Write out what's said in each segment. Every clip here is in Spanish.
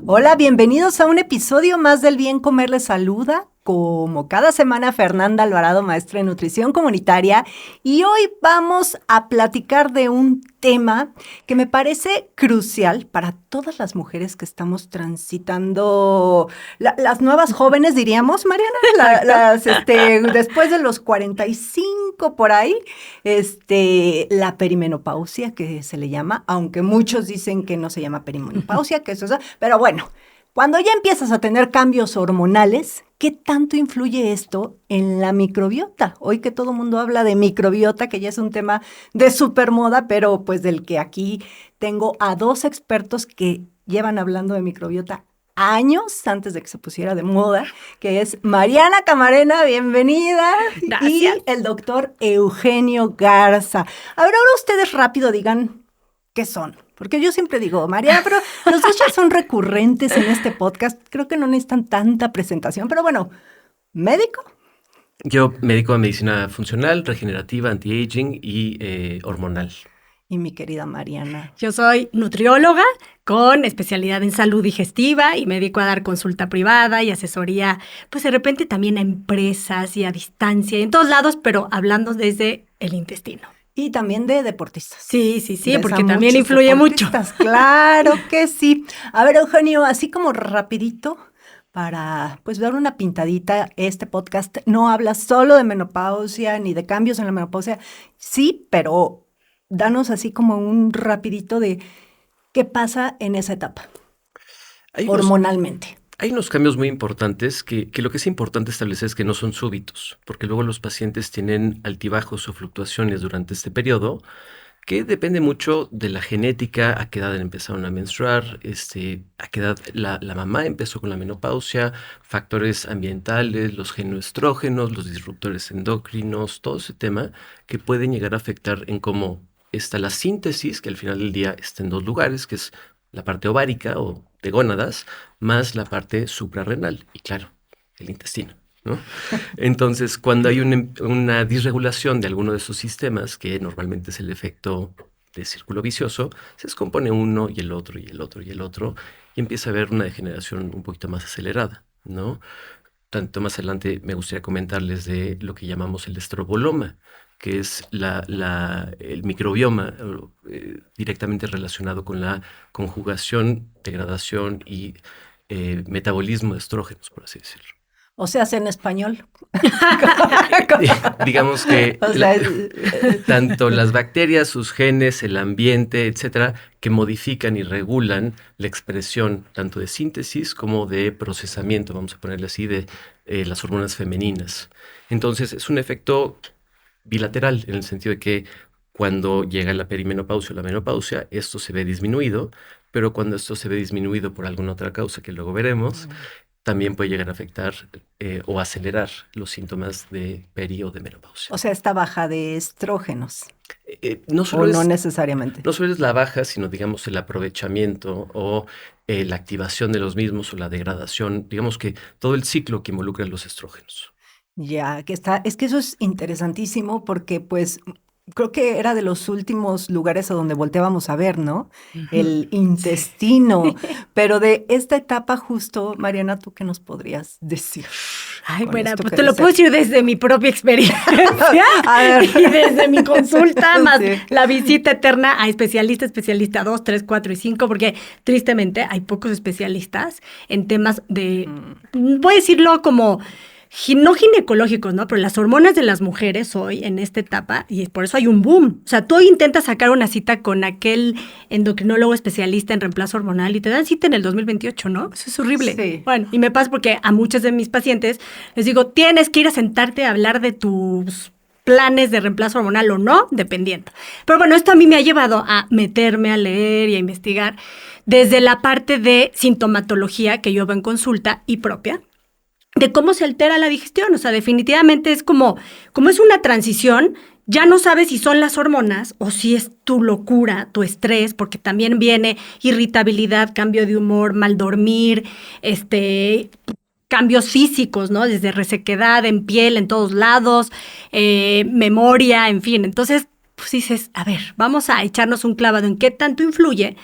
Hola, bienvenidos a un episodio más del Bien Comer les saluda. Como cada semana, Fernanda Alvarado, maestra en nutrición comunitaria, y hoy vamos a platicar de un tema que me parece crucial para todas las mujeres que estamos transitando, las nuevas jóvenes, diríamos, Mariana, después de los 45 por ahí, la perimenopausia que se le llama, aunque muchos dicen que no se llama perimenopausia, que eso es, pero bueno. Cuando ya empiezas a tener cambios hormonales, ¿qué tanto influye esto en la microbiota? Hoy que todo el mundo habla de microbiota, que ya es un tema de supermoda, pero pues del que aquí tengo a dos expertos que llevan hablando de microbiota años antes de que se pusiera de moda, que es Mariana Camarena, bienvenida. Gracias. Y el doctor Eugenio Garza. A ver, ahora ustedes rápido digan qué son. Porque yo siempre digo, Mariana, pero los dos ya son recurrentes en este podcast. Creo que no necesitan tanta presentación, pero bueno, ¿médico? Yo médico de medicina funcional, regenerativa, anti-aging y hormonal. Y mi querida Mariana. Yo soy nutrióloga con especialidad en salud digestiva y me dedico a dar consulta privada y asesoría, pues de repente también a empresas y a distancia y en todos lados, pero hablando desde el intestino. Y también de deportistas. Sí, porque también influye mucho. Claro que sí. A ver, Eugenio, así como rapidito, para pues dar una pintadita, este podcast no habla solo de menopausia ni de cambios en la menopausia. Sí, pero danos así como un rapidito de qué pasa en esa etapa, hormonalmente. Hay unos cambios muy importantes que lo que es importante establecer es que no son súbitos, porque luego los pacientes tienen altibajos o fluctuaciones durante este periodo, que depende mucho de la genética, a qué edad empezaron a menstruar, a qué edad la mamá empezó con la menopausia, factores ambientales, los genoestrógenos, los disruptores endocrinos, todo ese tema que pueden llegar a afectar en cómo está la síntesis, que al final del día está en dos lugares, que es la parte ovárica o de gónadas, más la parte suprarrenal, y claro, el intestino, ¿no? Entonces, cuando hay una disregulación de alguno de esos sistemas, que normalmente es el efecto de círculo vicioso, se descompone uno y el otro y el otro y el otro, y empieza a haber una degeneración un poquito más acelerada, ¿no? Tanto más adelante me gustaría comentarles de lo que llamamos el estroboloma, que es el microbioma directamente relacionado con la conjugación, degradación y metabolismo de estrógenos, por así decirlo. O sea, en español. Digamos que tanto las bacterias, sus genes, el ambiente, etcétera, que modifican y regulan la expresión tanto de síntesis como de procesamiento, vamos a ponerle así, de las hormonas femeninas. Entonces, es un efecto bilateral, en el sentido de que cuando llega la perimenopausia o la menopausia, esto se ve disminuido, pero cuando esto se ve disminuido por alguna otra causa que luego veremos, también puede llegar a afectar o acelerar los síntomas de peri o de menopausia. O sea, esta baja de estrógenos. No necesariamente. No solo es la baja, sino digamos el aprovechamiento o la activación de los mismos o la degradación, digamos que todo el ciclo que involucra los estrógenos. Ya, es que eso es interesantísimo porque pues creo que era de los últimos lugares a donde volteábamos a ver, ¿no? El intestino. Pero de esta etapa justo, Mariana, ¿tú qué nos podrías decir? Ay, bueno, pues te lo puedo decir desde mi propia experiencia a ver. Y desde mi consulta, más la visita eterna a especialista 2, 3, 4 y 5, porque tristemente hay pocos especialistas en temas de, voy a decirlo como no ginecológicos, ¿no? Pero las hormonas de las mujeres hoy en esta etapa, y por eso hay un boom. O sea, tú intentas sacar una cita con aquel endocrinólogo especialista en reemplazo hormonal y te dan cita en el 2028, ¿no? Eso es horrible. Sí. Bueno, y me pasa porque a muchos de mis pacientes les digo, tienes que ir a sentarte a hablar de tus planes de reemplazo hormonal o no, dependiendo. Pero bueno, esto a mí me ha llevado a meterme a leer y a investigar desde la parte de sintomatología que yo veo en consulta y propia, de cómo se altera la digestión. O sea, definitivamente es como es una transición, ya no sabes si son las hormonas o si es tu locura, tu estrés, porque también viene irritabilidad, cambio de humor, mal dormir, cambios físicos, ¿no? Desde resequedad en piel, en todos lados, memoria, en fin. Entonces, pues dices, a ver, vamos a echarnos un clavado en qué tanto influye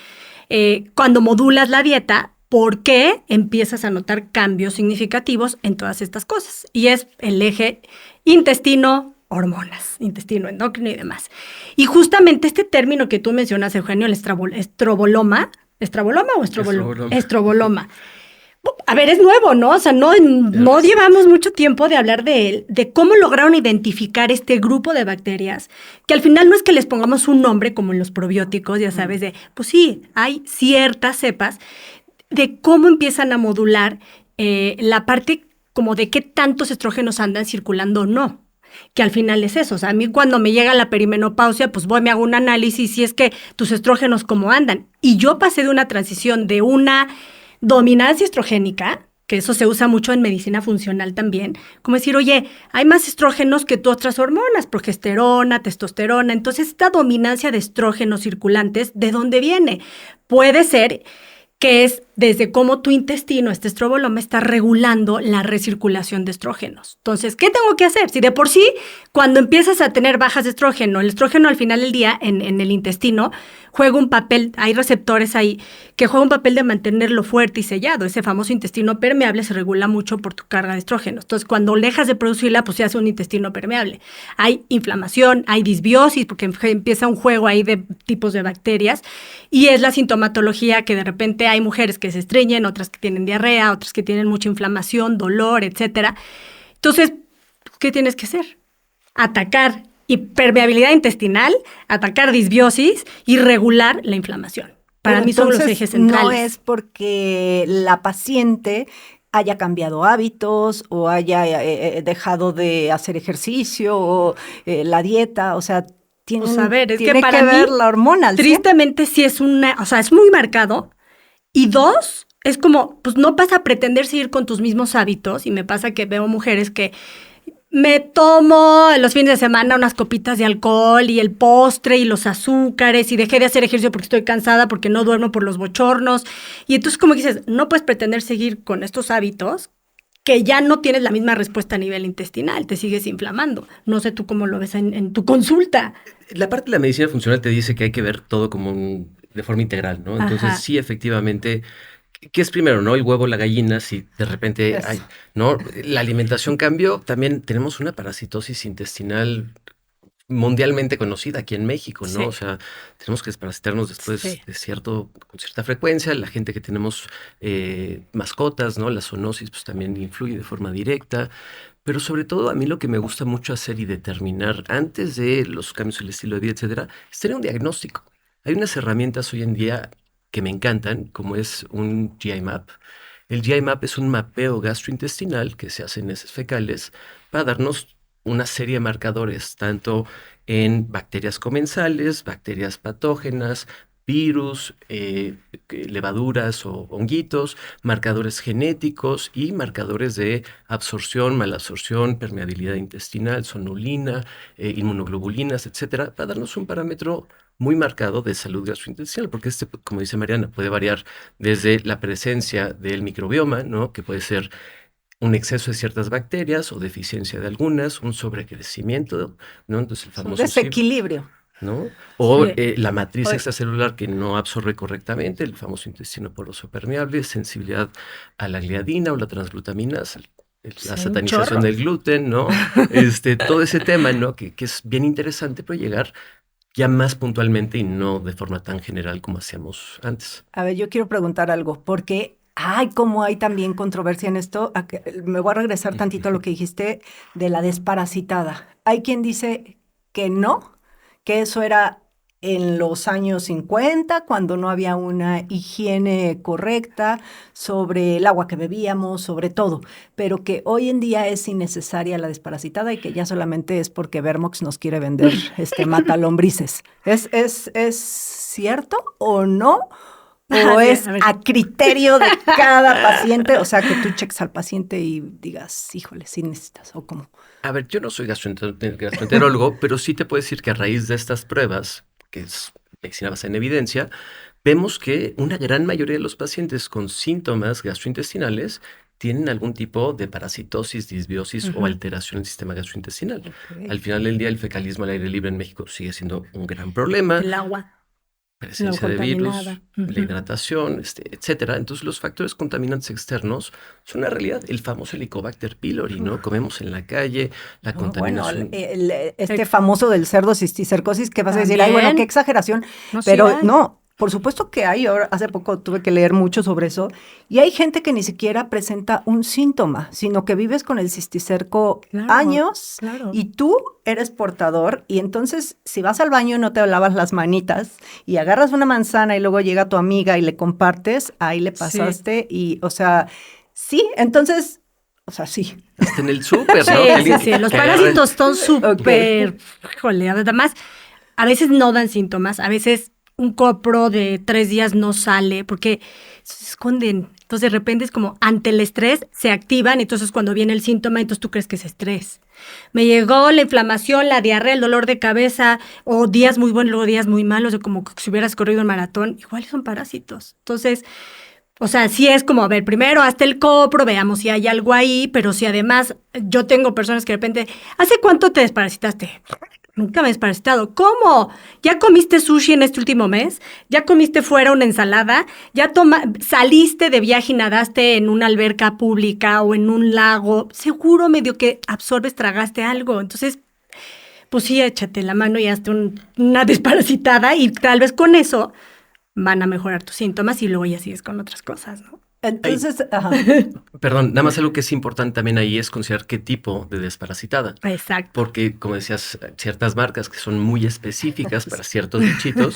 cuando modulas la dieta, por qué empiezas a notar cambios significativos en todas estas cosas. Y es el eje intestino, hormonas, intestino endocrino y demás. Y justamente este término que tú mencionas, Eugenio, el estroboloma, ¿estroboloma o estroboloma? Estroboloma. A ver, es nuevo, ¿no? O sea, no llevamos mucho tiempo de hablar de él, de cómo lograron identificar este grupo de bacterias, que al final no es que les pongamos un nombre como en los probióticos, ya sabes, de, pues sí, hay ciertas cepas, de cómo empiezan a modular la parte como de qué tantos estrógenos andan circulando o no. Que al final es eso, o sea, a mí cuando me llega la perimenopausia, pues me hago un análisis y es que tus estrógenos cómo andan. Y yo pasé de una transición de una dominancia estrogénica, que eso se usa mucho en medicina funcional también, como decir, oye, hay más estrógenos que tu otras hormonas, progesterona, testosterona, entonces esta dominancia de estrógenos circulantes, ¿de dónde viene? Puede ser que es desde cómo tu intestino, este estroboloma, está regulando la recirculación de estrógenos. Entonces, ¿qué tengo que hacer? Si de por sí, cuando empiezas a tener bajas de estrógeno, el estrógeno al final del día en el intestino juega un papel, hay receptores ahí que juegan un papel de mantenerlo fuerte y sellado. Ese famoso intestino permeable se regula mucho por tu carga de estrógenos. Entonces, cuando dejas de producirla, pues se hace un intestino permeable. Hay inflamación, hay disbiosis, porque empieza un juego ahí de tipos de bacterias, y es la sintomatología que de repente hay mujeres que se estreñen, otras que tienen diarrea, otras que tienen mucha inflamación, dolor, etcétera. Entonces, ¿qué tienes que hacer? Atacar permeabilidad intestinal, atacar disbiosis y regular la inflamación. Para mí son los ejes centrales. No es porque la paciente haya cambiado hábitos o haya dejado de hacer ejercicio o la dieta, o sea, tiene que ver la hormona. Tristemente sí es es muy marcado. Y dos, es como, pues no vas a pretender seguir con tus mismos hábitos, y me pasa que veo mujeres que me tomo los fines de semana unas copitas de alcohol y el postre y los azúcares y dejé de hacer ejercicio porque estoy cansada, porque no duermo por los bochornos. Y entonces como dices, no puedes pretender seguir con estos hábitos que ya no tienes la misma respuesta a nivel intestinal, te sigues inflamando. No sé tú cómo lo ves en tu consulta. La parte de la medicina funcional te dice que hay que ver todo como de forma integral, ¿no? Entonces, ajá, sí, efectivamente, ¿qué es primero, no? El huevo, la gallina, si de repente hay, ¿no? La alimentación cambió, también tenemos una parasitosis intestinal mundialmente conocida aquí en México, ¿no? Sí. O sea, tenemos que desparasitarnos después con cierta frecuencia. La gente que tenemos mascotas, ¿no? La zoonosis, pues también influye de forma directa. Pero sobre todo a mí lo que me gusta mucho hacer y determinar antes de los cambios en el estilo de vida, etcétera, es tener un diagnóstico. Hay unas herramientas hoy en día que me encantan, como es un GI Map. El GI Map es un mapeo gastrointestinal que se hace en heces fecales para darnos una serie de marcadores, tanto en bacterias comensales, bacterias patógenas, virus, levaduras o honguitos, marcadores genéticos y marcadores de absorción, malabsorción, permeabilidad intestinal, sonulina, inmunoglobulinas, etcétera, para darnos un parámetro muy marcado de salud gastrointestinal, porque como dice Mariana, puede variar desde la presencia del microbioma, ¿no? Que puede ser un exceso de ciertas bacterias o deficiencia de algunas, un sobrecrecimiento, ¿no? Entonces el famoso desequilibrio, ¿no? O la matriz extracelular que no absorbe correctamente, el famoso intestino poroso permeable, sensibilidad a la gliadina o la transglutaminasa, la satanización del gluten, ¿no? Todo ese tema, ¿no? Que es bien interesante, pero llegar ya más puntualmente y no de forma tan general como hacíamos antes. A ver, yo quiero preguntar algo, porque como hay también controversia en esto. Me voy a regresar tantito a lo que dijiste de la desparasitada. Hay quien dice que no, que eso era en los años 50, cuando no había una higiene correcta sobre el agua que bebíamos, sobre todo, pero que hoy en día es innecesaria la desparasitada y que ya solamente es porque Vermox nos quiere vender mata lombrices. ¿Es cierto o no? ¿O es a criterio de cada paciente? O sea, que tú cheques al paciente y digas, híjole, sí necesitas, ¿o cómo? A ver, yo no soy gastroenterólogo, pero sí te puedo decir que a raíz de estas pruebas, que es medicina basada en evidencia, vemos que una gran mayoría de los pacientes con síntomas gastrointestinales tienen algún tipo de parasitosis, disbiosis o alteración del sistema gastrointestinal. Okay. Al final del día, el fecalismo al aire libre en México sigue siendo un gran problema. El agua. presencia de virus, la hidratación, etcétera. Entonces, los factores contaminantes externos son una realidad. El famoso Helicobacter pylori, ¿no? Comemos en la calle, la contaminación. Bueno, famoso del cerdo cisticercosis, que vas a decir, También. ay, bueno, qué exageración. No, sí Pero hay. no, por supuesto que hay. Ahora, hace poco tuve que leer mucho sobre eso. Y hay gente que ni siquiera presenta un síntoma, sino que vives con el cisticerco Claro, años claro. y tú eres portador. Y entonces, si vas al baño y no te lavas las manitas y agarras una manzana y luego llega tu amiga y le compartes, ahí le pasaste. Y, o sea, sí, entonces, o sea, sí. Hasta en el súper, Sí, ¿no? sí. Los parásitos son súper, híjole, además, a veces no dan síntomas, a veces un copro de 3 días no sale porque se esconden. Entonces, de repente es como ante el estrés se activan, entonces cuando viene el síntoma, entonces tú crees que es estrés. Me llegó la inflamación, la diarrea, el dolor de cabeza, o días muy buenos, luego días muy malos, de como si hubieras corrido un maratón. Igual son parásitos. Entonces, o sea, sí es como, a ver, primero hazte el copro, veamos si hay algo ahí, pero si además yo tengo personas que de repente, ¿hace cuánto te desparasitaste? Nunca me he desparasitado. ¿Cómo? ¿Ya comiste sushi en este último mes? ¿Ya comiste fuera una ensalada? ¿Ya saliste de viaje y nadaste en una alberca pública o en un lago? Seguro medio que absorbes, tragaste algo. Entonces, pues sí, échate la mano y hazte una desparasitada y tal vez con eso van a mejorar tus síntomas y luego ya sigues con otras cosas, ¿no? Entonces, ajá. Perdón, nada más algo que es importante también ahí es considerar qué tipo de desparasitada. Exacto. Porque, como decías, ciertas marcas que son muy específicas para ciertos bichitos.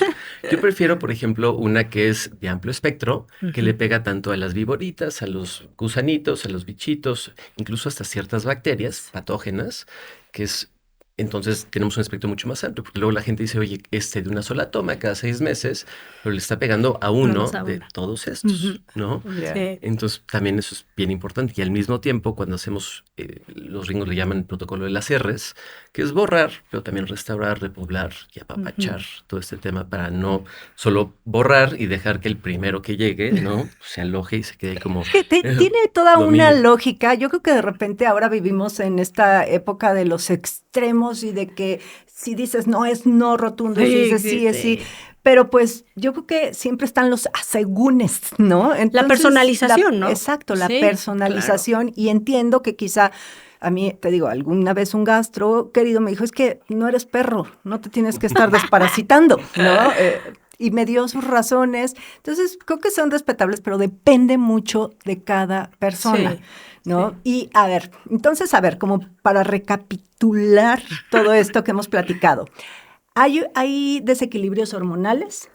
Yo prefiero, por ejemplo, una que es de amplio espectro, que le pega tanto a las viboritas, a los gusanitos, a los bichitos, incluso hasta ciertas bacterias patógenas, que es... Entonces tenemos un espectro mucho más amplio, porque luego la gente dice, oye, de una sola toma cada 6 meses, pero le está pegando a uno de todos estos, ¿no? Yeah. Sí. Entonces también eso es bien importante. Y al mismo tiempo, cuando hacemos, los gringos le llaman el protocolo de las R's, que es borrar, pero también restaurar, repoblar y apapachar todo este tema para no solo borrar y dejar que el primero que llegue, ¿no? Se aloje y se quede como... Tiene toda dominio. una lógica. Yo creo que de repente ahora vivimos en esta época de los extremos y de que si dices no es no rotundo, y si dices sí es sí. Pero pues yo creo que siempre están los asegúnes, ¿no? Entonces, la personalización, ¿no? Exacto, la Sí, personalización. Claro. Y entiendo que quizá, a mí, te digo, alguna vez un gastro querido me dijo, es que no eres perro, no te tienes que estar desparasitando, ¿no? Y me dio sus razones. Entonces, creo que son respetables, pero depende mucho de cada persona, sí, ¿no? Sí. Y a ver, como para recapitular todo esto que hemos platicado. Hay desequilibrios hormonales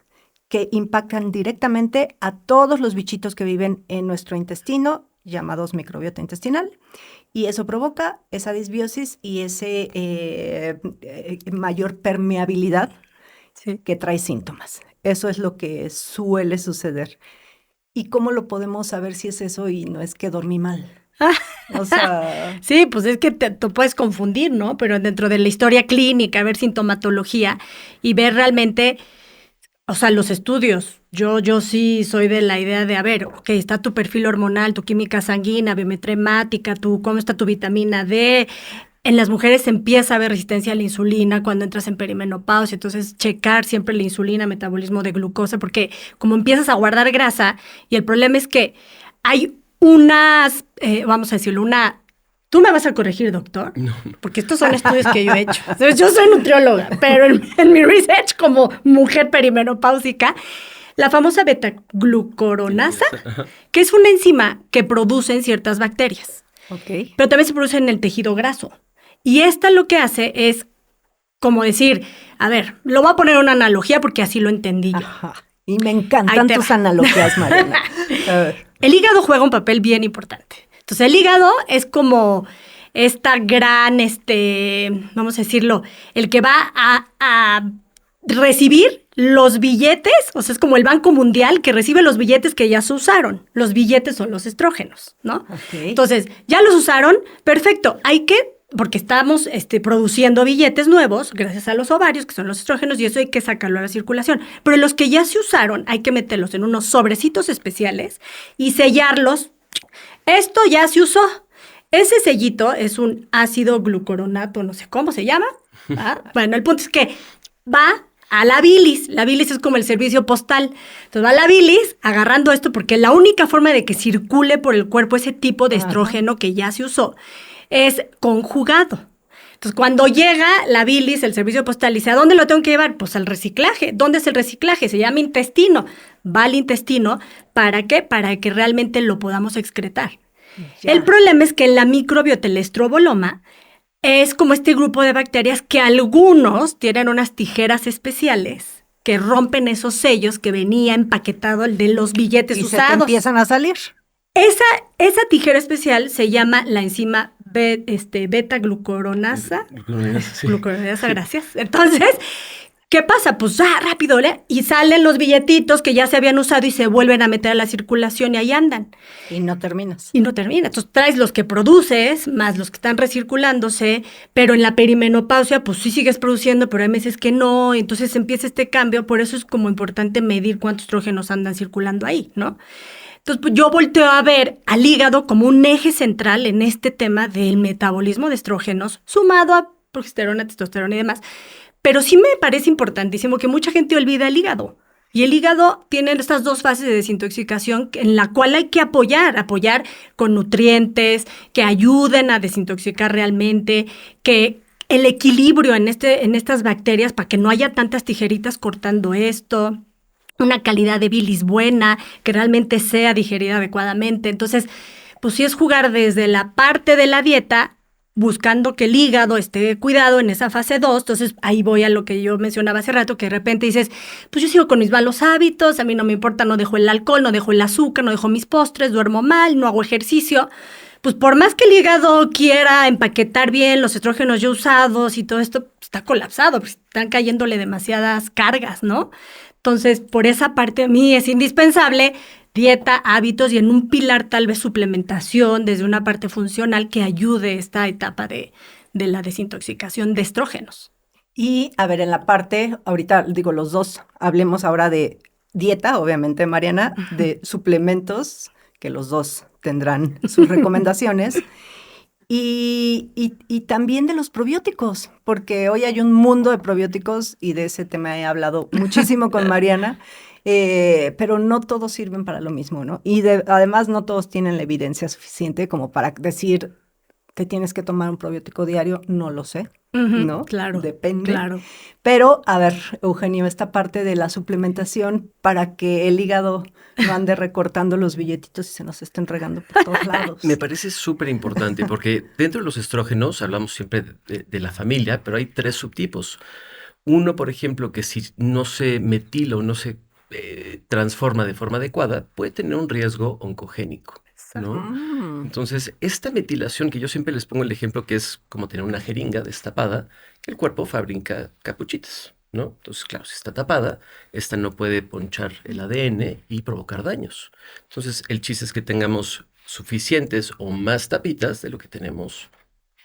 que impactan directamente a todos los bichitos que viven en nuestro intestino, llamados microbiota intestinal, y eso provoca esa disbiosis y ese mayor permeabilidad, sí, que trae síntomas. Eso es lo que suele suceder. ¿Y cómo lo podemos saber si es eso y no es que dormí mal? O sea... Sí, pues es que te puedes confundir, ¿no? Pero dentro de la historia clínica, ver sintomatología y ver realmente, o sea, los estudios. Yo sí soy de la idea de, a ver, ok, está tu perfil hormonal, tu química sanguínea, biometría hemática, cómo está tu vitamina D. En las mujeres se empieza a ver resistencia a la insulina cuando entras en perimenopausia, entonces checar siempre la insulina, metabolismo de glucosa, porque como empiezas a guardar grasa, y el problema es que hay unas, vamos a decirlo, tú me vas a corregir, doctor, no. Porque estos son estudios que yo he hecho. Entonces, yo soy nutrióloga, pero en mi research como mujer perimenopáusica, la famosa beta-glucuronasa, que es una enzima que producen ciertas bacterias, okay, pero también se produce en el tejido graso. Y esta lo que hace es como decir, a ver, lo voy a poner una analogía porque así lo entendí yo. Ajá. Y me encantan tus analogías, Mariana. El hígado juega un papel bien importante. Entonces, el hígado es como esta gran, vamos a decirlo, el que va a recibir los billetes, o sea, es como el Banco Mundial que recibe los billetes que ya se usaron. Los billetes son los estrógenos, ¿no? Okay. Entonces, ya los usaron, perfecto, porque estamos produciendo billetes nuevos gracias a los ovarios, que son los estrógenos, y eso hay que sacarlo a la circulación. Pero los que ya se usaron hay que meterlos en unos sobrecitos especiales y sellarlos. Esto ya se usó. Ese sellito es un ácido glucuronato, no sé cómo se llama. Bueno, el punto es que va a la bilis. La bilis es como el servicio postal. Entonces va la bilis agarrando esto porque la única forma de que circule por el cuerpo ese tipo de estrógeno que ya se usó es conjugado. Entonces, cuando llega la bilis, el servicio postal, dice, ¿a dónde lo tengo que llevar? Pues al reciclaje. ¿Dónde es el reciclaje? Se llama intestino. Va al intestino. ¿Para qué? Para que realmente lo podamos excretar. Ya. El problema es que la microbiota, el estroboloma, es como este grupo de bacterias que algunos tienen unas tijeras especiales que rompen esos sellos que venía empaquetado el de los billetes y usados. Se te empiezan a salir. Esa tijera especial se llama la enzima beta-glucuronasa. Sí. Glucuronasa, gracias. Entonces, ¿qué pasa? Pues rápido, y salen los billetitos que ya se habían usado y se vuelven a meter a la circulación y ahí andan. Y no terminas. Entonces traes los que produces, más los que están recirculándose, pero en la perimenopausia, pues sí sigues produciendo, pero hay meses que no, entonces empieza este cambio. Por eso es como importante medir cuántos estrógenos andan circulando ahí, ¿no? Entonces, pues, yo volteo a ver al hígado como un eje central en este tema del metabolismo de estrógenos, sumado a progesterona, testosterona y demás. Pero sí me parece importantísimo que mucha gente olvida el hígado. Y el hígado tiene estas dos fases de desintoxicación en la cual hay que apoyar con nutrientes que ayuden a desintoxicar realmente, que el equilibrio en estas bacterias para que no haya tantas tijeritas cortando esto, una calidad de bilis buena, que realmente sea digerida adecuadamente. Entonces, pues sí es jugar desde la parte de la dieta, buscando que el hígado esté cuidado en esa fase 2. Entonces, ahí voy a lo que yo mencionaba hace rato, que de repente dices, pues yo sigo con mis malos hábitos, a mí no me importa, no dejo el alcohol, no dejo el azúcar, no dejo mis postres, duermo mal, no hago ejercicio. Pues por más que el hígado quiera empaquetar bien los estrógenos ya usados y todo esto, está colapsado, pues están cayéndole demasiadas cargas, ¿no? Entonces, por esa parte a mí es indispensable dieta, hábitos y en un pilar tal vez suplementación desde una parte funcional que ayude esta etapa de la desintoxicación de estrógenos. Y a ver, en la parte, ahorita digo los dos, hablemos ahora de dieta, obviamente Mariana, de suplementos, que los dos tendrán sus recomendaciones. Y también de los probióticos, porque hoy hay un mundo de probióticos y de ese tema he hablado muchísimo con Mariana, pero no todos sirven para lo mismo, ¿no? Y además no todos tienen la evidencia suficiente como para decir, te tienes que tomar un probiótico diario, no lo sé, ¿no? Claro. Depende. Claro. Pero, a ver, Eugenio, esta parte de la suplementación para que el hígado no ande recortando los billetitos y se nos estén regando por todos lados. Me parece súper importante porque dentro de los estrógenos hablamos siempre de la familia, pero hay 3 subtipos. Uno, por ejemplo, que si no se metila o no se transforma de forma adecuada, puede tener un riesgo oncogénico, ¿no? Entonces, esta metilación, que yo siempre les pongo el ejemplo que es como tener una jeringa destapada, que el cuerpo fabrica capuchitas, ¿no? Entonces, claro, si está tapada, esta no puede ponchar el ADN y provocar daños. Entonces, el chiste es que tengamos suficientes o más tapitas de lo que tenemos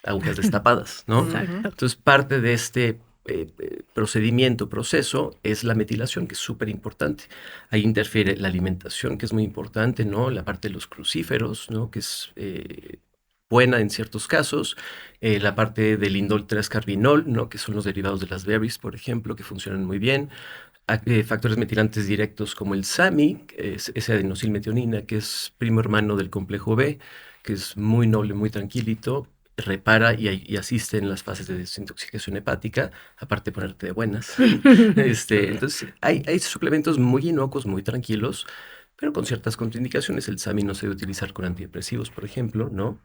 agujas destapadas, ¿no? Exacto. Entonces, parte de este proceso es la metilación, que es súper importante. Ahí interfiere la alimentación, que es muy importante, ¿no? La parte de los crucíferos, ¿no? Que es buena en ciertos casos. La parte del indol 3-carbinol, ¿no? Que son los derivados de las berries, por ejemplo, que funcionan muy bien. Factores metilantes directos como el SAMI, esa adenosilmetionina, que es primo hermano del complejo B, que es muy noble, muy tranquilito, repara y asiste en las fases de desintoxicación hepática, aparte de ponerte de buenas. Entonces, hay suplementos muy inocuos, muy tranquilos, pero con ciertas contraindicaciones. El SAMI no se debe utilizar con antidepresivos, por ejemplo, ¿no?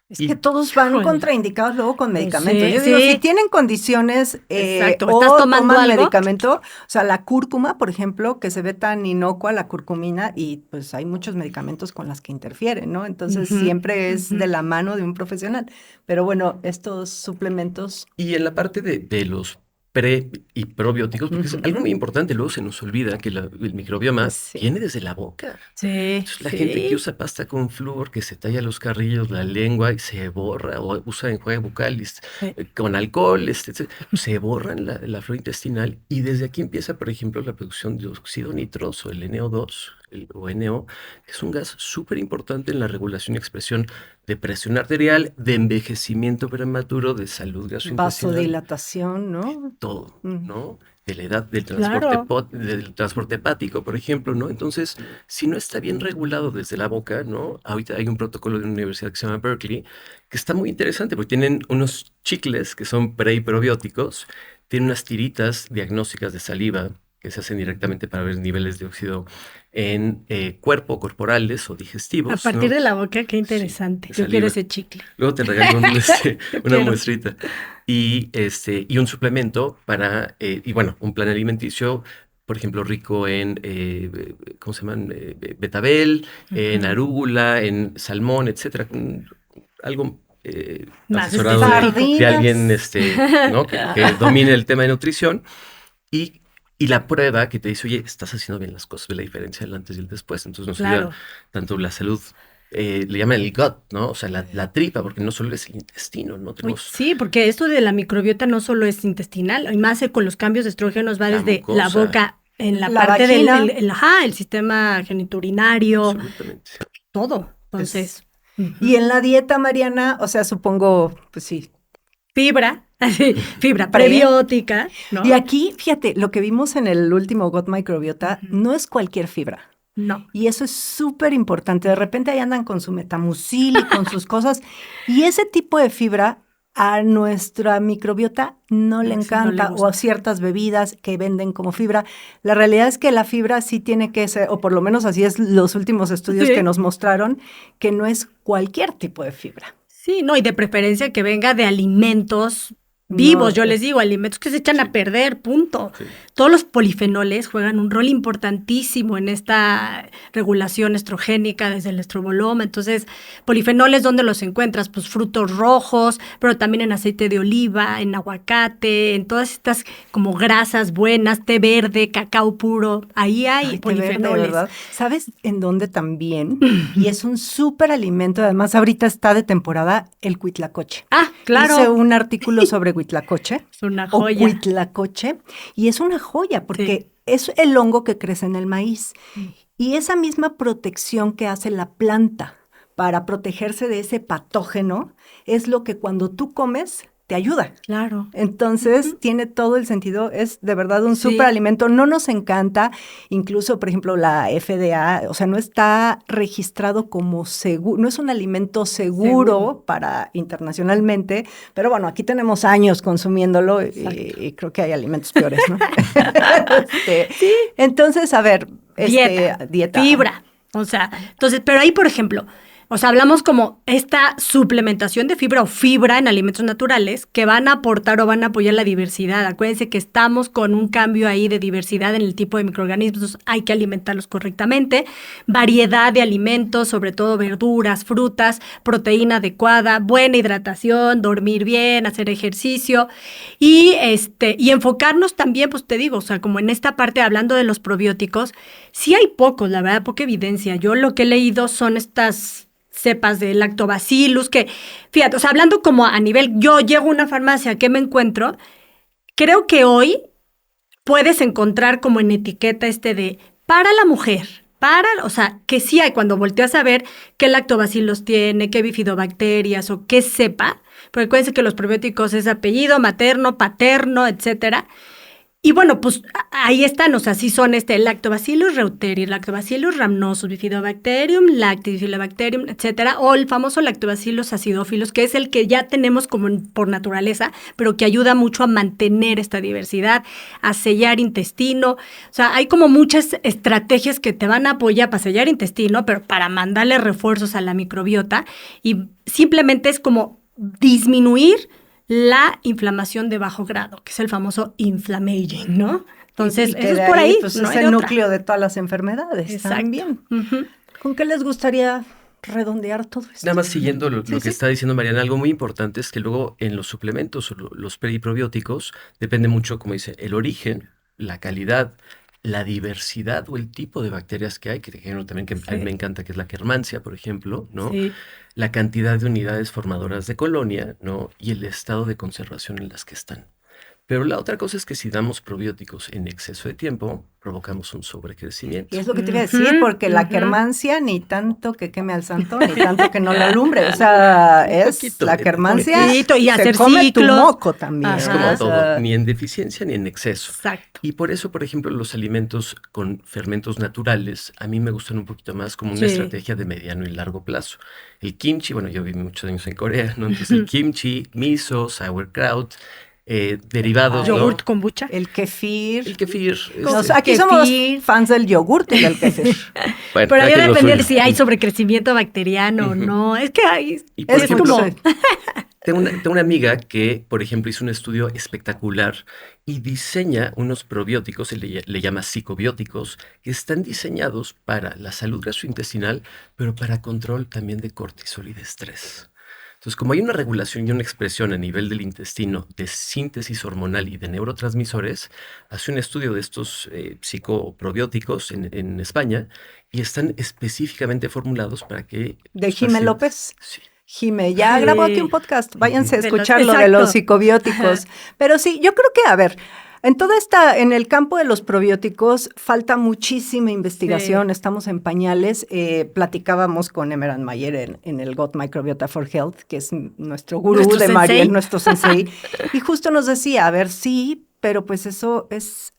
Es que todos van contraindicados luego con medicamentos. Sí, Yo digo, sí. si tienen condiciones Exacto. o ¿Estás tomando toman algo? medicamento, o sea, la cúrcuma, por ejemplo, que se ve tan inocua, la curcumina, y pues hay muchos medicamentos con las que interfieren, ¿no? Entonces siempre es de la mano de un profesional. Pero bueno, estos suplementos... Y en la parte de los pre y probióticos, porque es algo muy importante, luego se nos olvida que el microbioma viene desde la boca. Sí. Entonces, la gente que usa pasta con flúor, que se talla los carrillos, la lengua y se borra, o usa enjuague bucal con alcohol, se borran la flora intestinal, y desde aquí empieza, por ejemplo, la producción de óxido nitroso, el NO2, o NO, es un gas súper importante en la regulación y expresión de presión arterial, de envejecimiento prematuro, de salud gastrointestinal. Vasodilatación, ¿no? Todo, ¿no? de la edad del Claro. del transporte hepático, por ejemplo, ¿no? Entonces, si no está bien regulado desde la boca, ¿no? Ahorita hay un protocolo de una universidad que se llama Berkeley, que está muy interesante porque tienen unos chicles que son pre y probióticos, tienen unas tiritas diagnósticas de saliva que se hacen directamente para ver niveles de óxido en corporales o A digestivos, partir ¿no? de la boca, qué Sí, interesante. de Yo quiero saliva. ese chicle. Luego te regalo Yo una quiero. muestrita y un suplemento para, y bueno, un plan alimenticio, por ejemplo, rico en, ¿cómo se llaman? Betabel, en Ujú. arúgula, en salmón, etcétera. Algo Más asesorado específico. de alguien, Sardinas. ¿no? Que domine el tema de nutrición y, y la prueba que te dice, oye, estás haciendo bien las cosas, ve la diferencia del antes y el después. Entonces nos ayuda Claro. tanto la salud, le llaman el gut, ¿no? O sea, la tripa, porque no solo es el intestino, ¿no? Uy, Tenemos sí, porque esto de la microbiota no solo es intestinal, y más con los cambios de estrógenos va la desde la mucosa, boca, en la La parte del vagina. el sistema geniturinario, absolutamente. todo. Es- Entonces, ujú. Y en la dieta, Mariana, o sea, supongo, pues sí, Fibra, así, fibra pre. prebiótica, Y ¿no? aquí, fíjate, lo que vimos en el último Gut Microbiota Ujú. no es cualquier fibra. No, Y eso es súper importante. De repente ahí andan con su metamucil y con sus cosas. Y ese tipo de fibra a nuestra microbiota no le sí, no le encanta, o a gusta. ciertas bebidas que venden como fibra. La realidad es que la fibra sí tiene que ser, o por lo menos así es los últimos estudios que Sí. nos mostraron, que no es cualquier tipo de fibra. Sí, no, y de preferencia que venga de alimentos No, vivos, yo les digo, alimentos que se echan Sí, a perder, punto. sí. Todos los polifenoles juegan un rol importantísimo en esta regulación estrogénica desde el estroboloma. Entonces, polifenoles, ¿dónde los encuentras? Pues frutos rojos, pero también en aceite de oliva, en aguacate, en todas estas como grasas buenas, té verde, cacao puro. Ahí hay ay, té verde, polifenoles. ¿verdad? ¿Sabes en dónde también? Y es un súper alimento, además ahorita está de temporada el cuitlacoche. Ah, Hice claro, un artículo sobre huitlacoche es una o joya. cuitlacoche y es una joya porque es el hongo que crece en el maíz y esa misma protección que hace la planta para protegerse de ese patógeno es lo que cuando tú comes te ayuda. Claro. Entonces, Ujú. tiene todo el sentido, es de verdad un Sí. súper alimento. No nos encanta, incluso, por ejemplo, la FDA, o sea, no está registrado como seguro, no es un alimento seguro para internacionalmente, pero bueno, aquí tenemos años consumiéndolo y creo que hay alimentos peores, ¿no? Sí. Entonces, a ver, Dieta, fibra. O sea, entonces, pero ahí, por ejemplo, o sea, hablamos como esta suplementación de fibra o fibra en alimentos naturales que van a aportar o van a apoyar la diversidad. Acuérdense que estamos con un cambio ahí de diversidad en el tipo de microorganismos, hay que alimentarlos correctamente. Variedad de alimentos, sobre todo verduras, frutas, proteína adecuada, buena hidratación, dormir bien, hacer ejercicio y enfocarnos también, pues te digo, o sea, como en esta parte hablando de los probióticos, sí hay pocos, la verdad, poca evidencia. Yo lo que he leído son estas cepas de lactobacillus, que, fíjate, o sea, hablando como a nivel, yo llego a una farmacia, ¿qué me encuentro? Creo que hoy puedes encontrar como en etiqueta de para la mujer, o sea, que sí hay cuando volteas a ver qué lactobacillus tiene, qué bifidobacterias o qué cepa, porque acuérdense que los probióticos es apellido, materno, paterno, etcétera. Y bueno, pues ahí están, o sea, sí son Lactobacillus reuteri, Lactobacillus rhamnosus, Bifidobacterium, Lactobacillus, etcétera, o el famoso Lactobacillus acidophilus, que es el que ya tenemos como por naturaleza, pero que ayuda mucho a mantener esta diversidad, a sellar intestino. O sea, hay como muchas estrategias que te van a apoyar para sellar intestino, pero para mandarle refuerzos a la microbiota y simplemente es como disminuir la inflamación de bajo grado, que es el famoso inflammaging, ¿no? Entonces, y eso que es de por ahí, pues no es hay de el otra. núcleo de todas las enfermedades Exacto. también. Ujú. ¿Con qué les gustaría redondear todo esto? Nada más siguiendo lo que Sí. está diciendo Mariana, algo muy importante es que luego en los suplementos o los periprobióticos depende mucho, como dice, el origen, la calidad, la diversidad o el tipo de bacterias que hay, que también que a mí me encanta, que es la Akkermansia, por ejemplo, ¿no? Sí. La cantidad de unidades formadoras de colonia, ¿no? Y el estado de conservación en las que están. Pero la otra cosa es que si damos probióticos en exceso de tiempo, provocamos un sobrecrecimiento. Y es lo que te iba a decir, porque la quermancia ni tanto que queme al santo, ni tanto que no la alumbre. O sea, la quermancia y hacer se come tu ciclos. moco también. Es como todo, ni en deficiencia ni en exceso. Exacto. Y por eso, por ejemplo, los alimentos con fermentos naturales, a mí me gustan un poquito más como una estrategia de mediano y largo plazo. El kimchi, bueno, yo viví muchos años en Corea, ¿no? Entonces el kimchi, miso, sauerkraut, derivados, Yogurt kombucha. El kefir. El kefir. Aquí somos fans del yogurt y del kefir. Bueno, pero ahí depende de si hay sobrecrecimiento bacteriano o no. Es que hay... Y por ejemplo, como... tengo una amiga que, por ejemplo, hizo un estudio espectacular y diseña unos probióticos, le llama psicobióticos, que están diseñados para la salud gastrointestinal, pero para control también de cortisol y de estrés. Entonces, como hay una regulación y una expresión a nivel del intestino de síntesis hormonal y de neurotransmisores, hace un estudio de estos psicoprobióticos en España y están específicamente formulados para que... ¿De Jimé López? Sí. Jimé, ya grabó aquí un podcast, váyanse a escuchar lo de los psicobióticos. Pero sí, yo creo que, a ver, en el campo de los probióticos falta muchísima investigación, estamos en pañales. Platicábamos con Emerald Mayer en el Gut Microbiota for Health, que es nuestro gurú de Mariel, nuestro sensei, y justo nos decía, a ver, sí, pero pues eso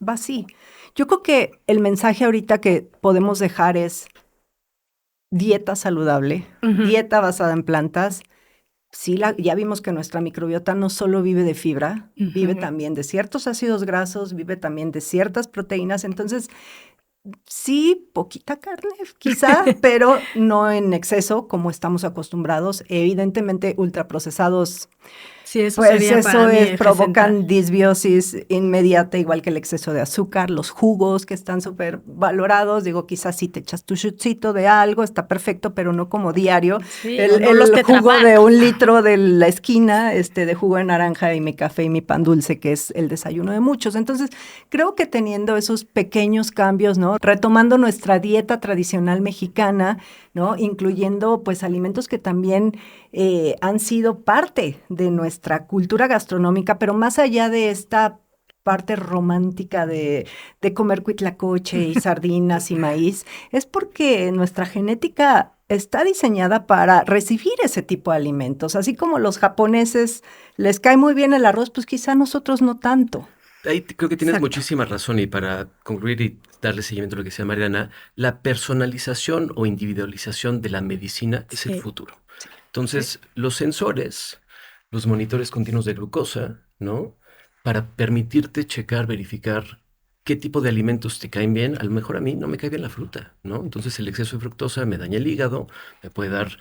va así. Yo creo que el mensaje ahorita que podemos dejar es dieta saludable, dieta basada en plantas. Sí, ya vimos que nuestra microbiota no solo vive de fibra, vive también de ciertos ácidos grasos, vive también de ciertas proteínas. Entonces, sí, poquita carne quizá, pero no en exceso como estamos acostumbrados. Evidentemente, ultraprocesados, sí, eso provocan disbiosis inmediata, igual que el exceso de azúcar, los jugos que están súper valorados. Digo, quizás si te echas tu shotcito de algo, está perfecto, pero no como diario. Sí, el jugo de 1 litro de la esquina, de jugo de naranja y mi café y mi pan dulce, que es el desayuno de muchos. Entonces, creo que teniendo esos pequeños cambios, ¿no? Retomando nuestra dieta tradicional mexicana, ¿no? Incluyendo, pues, alimentos que también han sido parte de nuestra cultura gastronómica, pero más allá de esta parte romántica de comer cuitlacoche y sardinas y maíz, es porque nuestra genética está diseñada para recibir ese tipo de alimentos. Así como los japoneses les cae muy bien el arroz, pues quizá nosotros no tanto. Ahí creo que tienes muchísima razón, y para concluir y darle seguimiento a lo que decía Mariana, la personalización o individualización de la medicina es el futuro. Entonces, los sensores, los monitores continuos de glucosa, ¿no? Para permitirte checar, verificar qué tipo de alimentos te caen bien. A lo mejor a mí no me cae bien la fruta, ¿no? Entonces el exceso de fructosa me daña el hígado, me puede dar,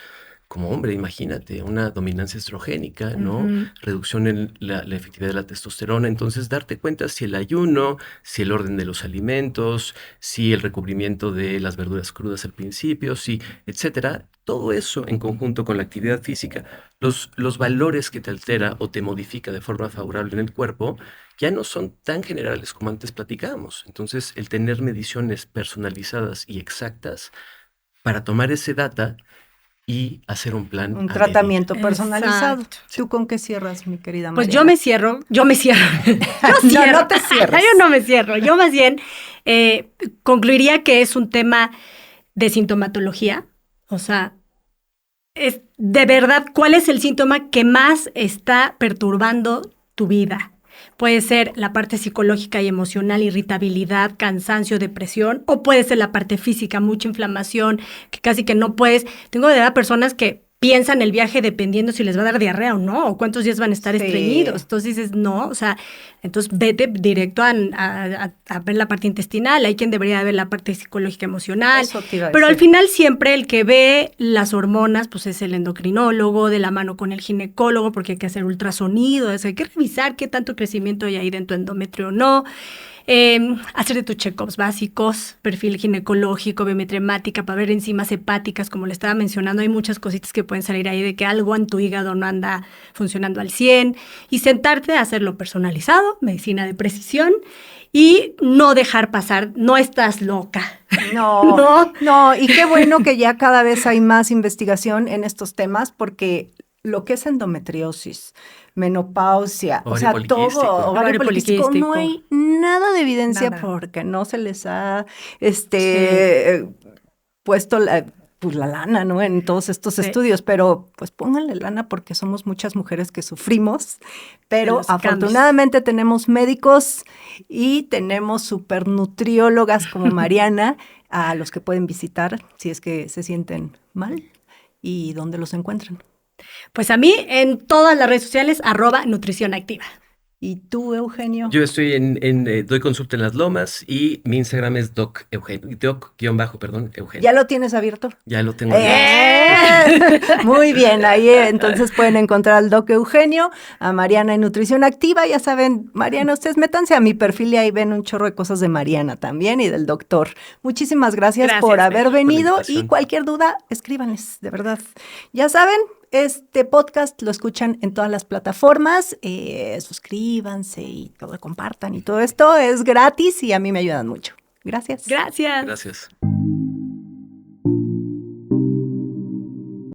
como hombre, imagínate, una dominancia estrogénica, ¿no? Reducción en la efectividad de la testosterona. Entonces, darte cuenta si el ayuno, si el orden de los alimentos, si el recubrimiento de las verduras crudas al principio, si, etcétera. Todo eso en conjunto con la actividad física, los valores que te altera o te modifica de forma favorable en el cuerpo, ya no son tan generales como antes platicábamos. Entonces, el tener mediciones personalizadas y exactas para tomar ese data y hacer un plan. Un tratamiento personalizado. Exacto. ¿Tú con qué cierras, mi querida María? Pues yo me cierro. No te cierres. Yo no me cierro. Yo más bien concluiría que es un tema de sintomatología. O sea, es de verdad, ¿cuál es el síntoma que más está perturbando tu vida? Puede ser la parte psicológica y emocional, irritabilidad, cansancio, depresión, o puede ser la parte física, mucha inflamación, que casi que no puedes. Tengo de verdad personas que piensan el viaje dependiendo si les va a dar diarrea o no, o cuántos días van a estar estreñidos. Entonces dices, no, o sea, entonces vete directo a ver la parte intestinal. Hay quien debería ver la parte psicológica, emocional. Eso te iba a pero decir. al final siempre el que ve las hormonas, pues es el endocrinólogo, de la mano con el ginecólogo, porque hay que hacer ultrasonido, hay que revisar qué tanto crecimiento hay ahí en tu endometrio o no. Hacer de tus check-ups básicos, perfil ginecológico, biometría hemática, para ver enzimas hepáticas, como le estaba mencionando, hay muchas cositas que pueden salir ahí de que algo en tu hígado no anda funcionando al 100, y sentarte a hacerlo personalizado, medicina de precisión, y no dejar pasar, no estás loca. No, y qué bueno que ya cada vez hay más investigación en estos temas, porque lo que es endometriosis, menopausia, o Ovario sea, poliquístico. todo, ovario Ovario poliquístico, no poliquístico. hay nada de evidencia Nada. porque no se les ha puesto la lana, ¿no? En todos estos Sí. estudios, pero pues pónganle lana porque somos muchas mujeres que sufrimos, pero los cambios. afortunadamente tenemos médicos y tenemos supernutriólogas como Mariana a los que pueden visitar si es que se sienten mal y dónde los encuentran. Pues a mí en todas las redes sociales, @nutrición activa. ¿Y tú, Eugenio? Yo estoy doy consulta en Las Lomas y mi Instagram es doc_Eugenio. ¿Ya lo tienes abierto? Ya lo tengo. Muy bien, ahí entonces pueden encontrar al Doc Eugenio, a Mariana en Nutrición Activa. Ya saben, Mariana, ustedes métanse a mi perfil y ahí ven un chorro de cosas de Mariana también y del doctor. Muchísimas gracias por Gracias, haber por la venido y invitación. cualquier duda, escríbanles, de verdad. Ya saben, este podcast lo escuchan en todas las plataformas. Suscríbanse y todo, compartan y todo esto es gratis y a mí me ayudan mucho. Gracias. Gracias. Gracias.